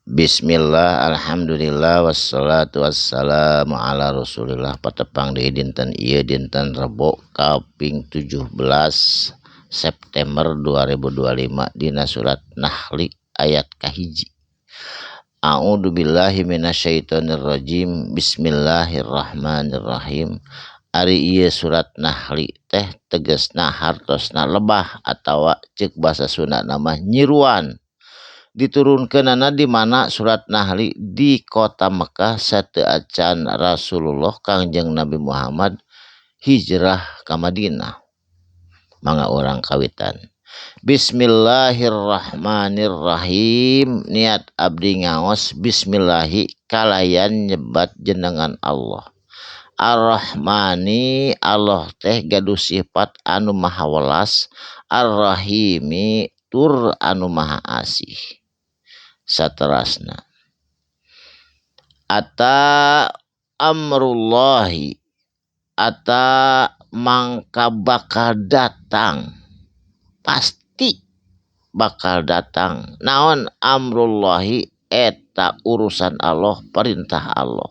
Bismillah, alhamdulillah, wassalatu wassalamu ala rasulillah. Patepang di dinten ieu dinten Rebo kaping 17 September 2025 dina surat Nahli ayat kahiji. A'udzu billahi minasyaitonir rajim. Bismillahirrahmanirrahim. Ari ieu surat Nahli teh tegesna hartosna lebah atawa ceuk basa Sunda nama nyiruan. Diturunkeunana di mana surat Nahli di kota Mekah sateu acan Rasulullah Kangjeng Nabi Muhammad hijrah ka Madinah. Mangga orang kawitan. Bismillahirrahmanirrahim. Niat abdi ngaos bismillahi kalayan nyebat jenengan Allah. Ar-Rahmani Allah teh gaduh sifat anu maha welas, Ar-Rahimi tur anu maha asih. Saterasna ata amrullahi ata mangka bakal datang, pasti bakal datang naon amrullahi eta urusan Allah, perintah Allah.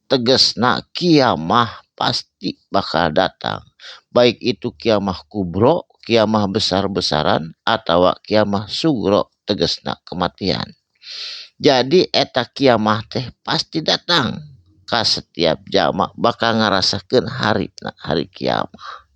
Tegesna kiamah pasti bakal datang, baik itu kiamah kubro, kiamah besar-besaran, atau kiamah sugro, tegesna kematian. Jadi eta kiamah teh pasti datang ka setiap jama, bakal ngarasakeun hari kiamah.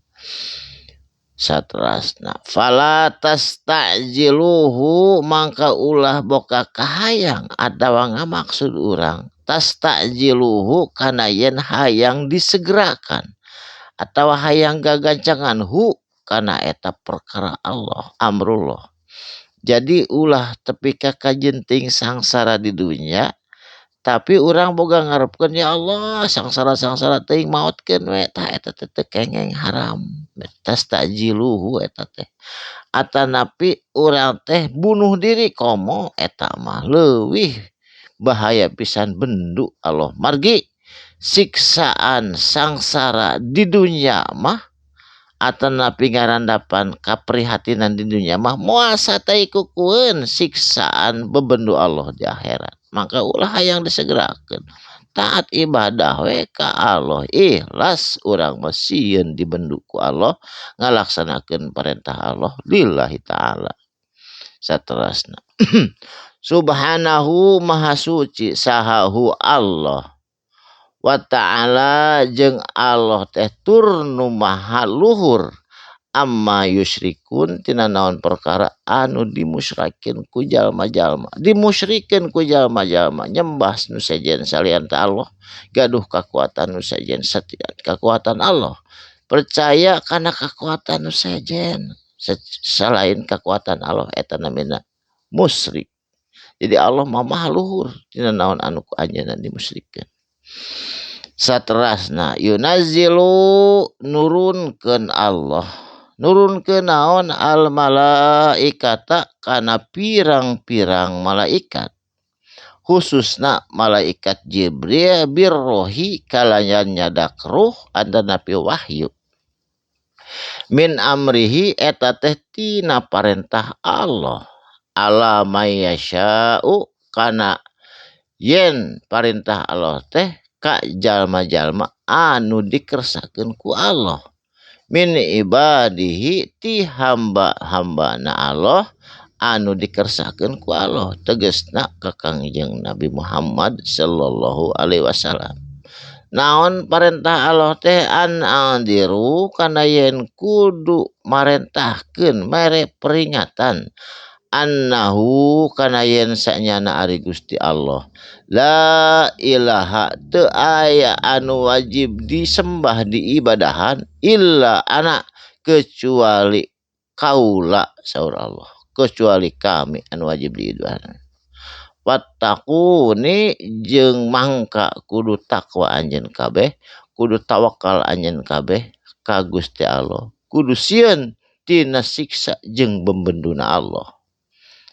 Saterasna fala tastajiluhu mangka ulah boga kahayang, atawa ngamaksud urang tastajiluhu kana yen hayang disegerakan atawa hayang gagancangan kana eta perkara Allah amrullah. Jadi ulah tepi ka kajenting sangsara di dunia, tapi urang boga ngarepkeun ya Allah sangsara teuing maotkeun we tah eta teh kengeng haram. Tastajiluhu eta teh atanapi urang teh bunuh diri komo eta mah leuwih bahaya pisan bendu Allah. Margi siksaan sangsara di dunia mah atanapi ngarandapan kaprihatinan di dunia mah moal sateuy kukueun siksaan bebendu Allah di akhirat. Maka ulah hayang disegerakeun, taat ibadah we ka Allah, ikhlas urang mah sieun dibendu ku Allah, ngalaksanakeun perintah Allah lillahi taala. Saterasna subhanahu maha suci sahahu Allah wa ta'ala jeung Allah teh tur nu maha luhur amma yusyrikun tina naon perkara anu dimusyrikeun ku jalma-jalma. Dimusyrikeun ku jalma-jalma nyembah nu sejen salian ta Allah, gaduh kakuatan nu sejen setiap kakuatan Allah, percaya kana kakuatan nu sejen selain kakuatan Allah eta namina musyrik. Jadi Allah maha luhur tina naon anu ku anjeunna dimusyrikeun. Saterasna yunazzilu nurunkeun Allah, nurunkeun naon al malaikata kana pirang-pirang malaikat, khususna malaikat Jibril birrohi kalayan nyadak ruh andanapi wahyu, min amrihi eta teh tina parentah Allah, ala mayyasha'u kana yen parintah Allah teh ka jalma-jalma anu dikersakeun ku Allah, min ibadihi ti hamba-hambana Allah anu dikersakeun ku Allah, tegesna ka Kangjeng Nabi Muhammad sallallahu alaihi wasallam. Naon parentah Allah teh an andiru kana yen kudu marentahkeun mere peringatan, annahu kana yen sanyana ari Gusti Allah la ilaha teu aya anu wajib disembah diibadahan illa ana kecuali kaula saur Allah, kecuali kami anu wajib diibadahan. Wattaquni jeung mangka kudu takwa anjeun kabeh, kudu tawakal anjeun kabeh ka Gusti Allah, kudu sieun tina siksa jeung bembenduna Allah.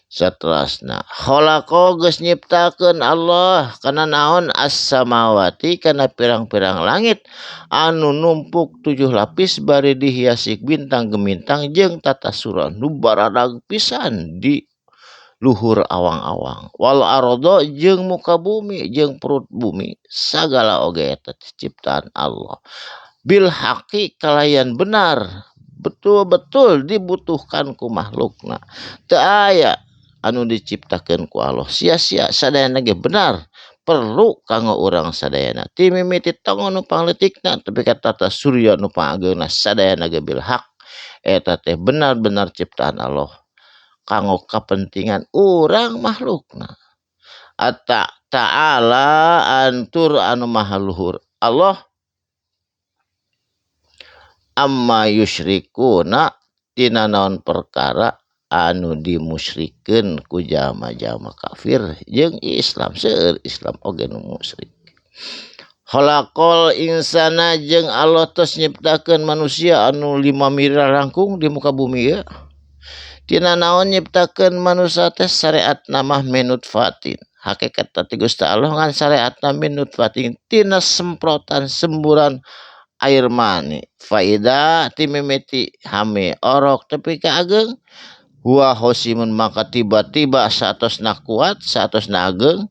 Saterasna khalaqo geus nyiptakeun Allah kana naon as-samawati kana pirang-pirang langit anu numpuk 7 lapis bari dihiasi bintang gemintang jeung tata surah nu baradag pisan di luhur awang-awang wal ardo jeung muka bumi jeung perut bumi sagala oge eta ciptaan Allah bil haqi kalayan benar betul-betul dibutuhkan ku makhlukna teu aya anu diciptakeun ku Allah sia-sia sadayana ge benar perlu kanggo urang sadayana ti mimiti tongo nu pangletikna tapi kata tata surya nu pangageuna sadayana ge bil haq eta teh benar-benar ciptaan Allah kanggo kapentingan urang makhlukna atta ta'ala antur anu maha luhur Allah amma yusyrikuna tina naon perkara anu dimusyrikeun ku jalma-jalma kafir jeung Islam seueur Islam oge nu musyrik khalaqal insana jeung Allah tos nyiptakeun manusia anu 5 miliar langkung di muka bumi ya tina naon nyiptakeun manusia teh syariatna mah minut fatin hakikat tati Gusti Allah ngan syariatna minut fatin tina semprotan semburan air mani faida ti mimiti hame orok tapi kaageng huwa hosimun maka tiba-tiba saatosna kuat saatosna ageng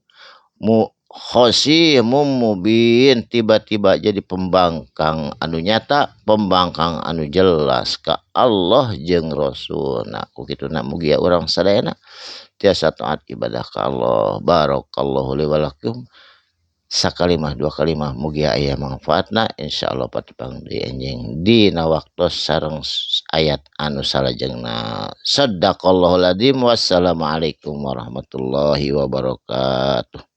mu khosimum mubin tiba-tiba jadi pembangkang anu nyata pembangkang anu jelas ka Allah jeung Rasulna kukituna mugia urang sadayana tiasa taat ibadah ka Allah barakallahu li wa lakum sakalimah dua kalimah mugia aya manfaatna insyaallah patepang di enjing dina waktos sareng ayat anu salajengna sadaqallahul adzim wassalamualaikum warahmatullahi wabarakatuh.